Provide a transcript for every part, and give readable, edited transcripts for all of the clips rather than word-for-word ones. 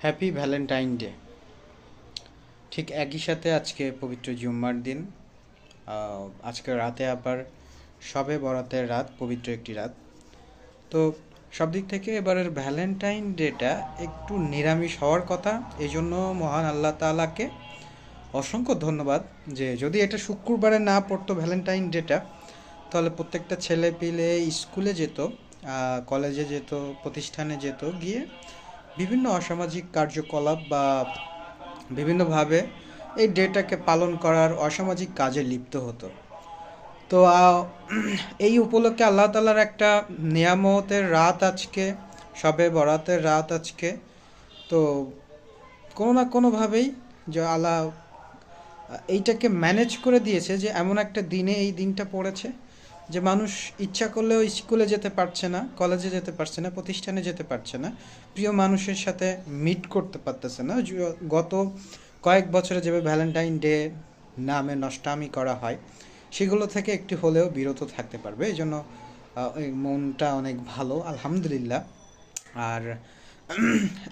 Happy Valentine day. ঠিক একই সাথে আজকে পবিত্র জুম্মার দিন। আজকে রাতে আবার শবে বরাতের রাত, পবিত্র একটি রাত। তো সব দিক থেকে এবারের ভ্যালেন্টাইন ডেটা একটু নিরামিষ হওয়ার কথা। এই জন্য মহান আল্লাহ তাআলাকে অসংখ্য ধন্যবাদ যে যদি এটা শুক্রবারে না পড়তো ভ্যালেন্টাইন ডেটা, তাহলে প্রত্যেকটা ছেলে পিলে স্কুলে যেত, কলেজে যেত, প্রতিষ্ঠানে যেত, গিয়ে বিভিন্ন অসামাজিক কার্যকলাপ বা বিভিন্নভাবে এই ডেটাকে পালন করার অসামাজিক কাজে লিপ্ত হতো। তো এই উপলক্ষে আল্লাহ তাআলার একটা নিয়ামতের রাত আজকে, শবে বরাতের রাত আজকে। তো কোনো না কোনোভাবেই যে আল্লাহ এইটাকে ম্যানেজ করে দিয়েছে যে এমন একটা দিনে এই দিনটা পড়েছে যে মানুষ ইচ্ছা করলেও স্কুলে যেতে পারছে না, কলেজে যেতে পারছে না, প্রতিষ্ঠানে যেতে পারছে না, প্রিয় মানুষের সাথে মিট করতে পারতেছে না। গত কয়েক বছরে যেভাবে ভ্যালেন্টাইন ডে নামে নষ্টামি করা হয়, সেগুলো থেকে একটু হলেও বিরত থাকতে পারবে। এই জন্য এই মনটা অনেক ভালো, আলহামদুলিল্লাহ। আর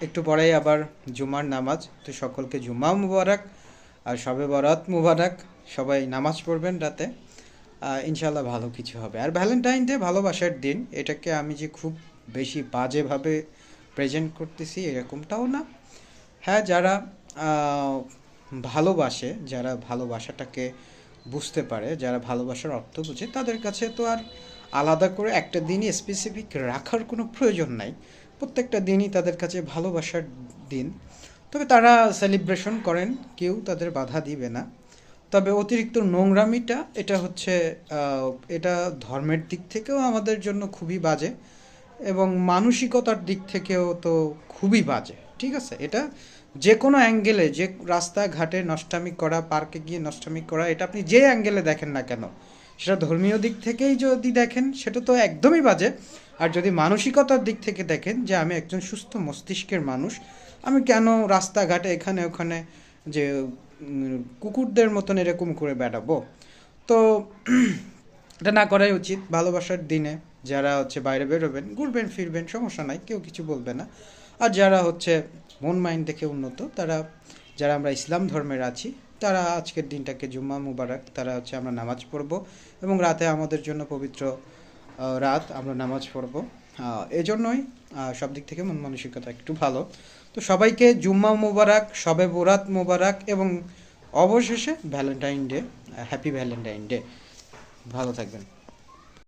একটু পরেই আবার জুমার নামাজ, তো সকলকে জুমা মুবারক আর শবে বরাত মুবারক। সবাই নামাজ পড়বেন রাতে, ইনশাল্লাহ ভালো কিছু হবে। আর ভ্যালেন্টাইন ডে ভালোবাসার দিন, এটাকে আমি যে খুব বেশি বাজেভাবে প্রেজেন্ট করতেছি এরকমটাও না। হ্যাঁ, যারা ভালোবাসে, যারা ভালোবাসাটাকে বুঝতে পারে, যারা ভালোবাসার অর্থ বুঝে, তাদের কাছে তো আর আলাদা করে একটা দিনই স্পেসিফিক রাখার কোনো প্রয়োজন নাই। প্রত্যেকটা দিনই তাদের কাছে ভালোবাসার দিন। তবে তারা সেলিব্রেশন করেন, কেউ তাদের বাধা দিবে না। তবে অতিরিক্ত নোংরামিটা এটা হচ্ছে এটা ধর্মের দিক থেকেও আমাদের জন্য খুবই বাজে, এবং মানসিকতার দিক থেকেও তো খুবই বাজে। ঠিক আছে, এটা যে কোনো অ্যাঙ্গেলে, যে রাস্তাঘাটে নষ্টামি করা, পার্কে গিয়ে নষ্টামি করা, এটা আপনি যে অ্যাঙ্গেলে দেখেন না কেন, সেটা ধর্মীয় দিক থেকেই যদি দেখেন সেটা তো একদমই বাজে। আর যদি মানসিকতার দিক থেকে দেখেন যে আমি একজন সুস্থ মস্তিষ্কের মানুষ, আমি কেন রাস্তাঘাটে এখানে ওখানে যে কুকুরদের মতন এরকম করে বেড়াবো, তো এটা না করাই উচিত। ভালোবাসার দিনে যারা হচ্ছে বাইরে বেরোবেন, ঘুরবেন ফিরবেন, সমস্যা নাই, কেউ কিছু বলবে না। আর যারা হচ্ছে মন মাইন্ড দেখে উন্নত, তারা, যারা আমরা ইসলাম ধর্মের আছি, তারা আজকের দিনটাকে জুম্মা মুবারক, তারা হচ্ছে আমরা নামাজ পড়ব এবং রাতে আমাদের জন্য পবিত্র রাত, আমরা নামাজ পড়ব। এজন্যই সব দিক থেকে মন মানসিকতা একটু ভালো। তো সবাইকে জুম্মা মুবারক, শবে বরাত মুবারক, এবং অবশেষে Valentine day, happy Valentine day. ভালো থাকবেন।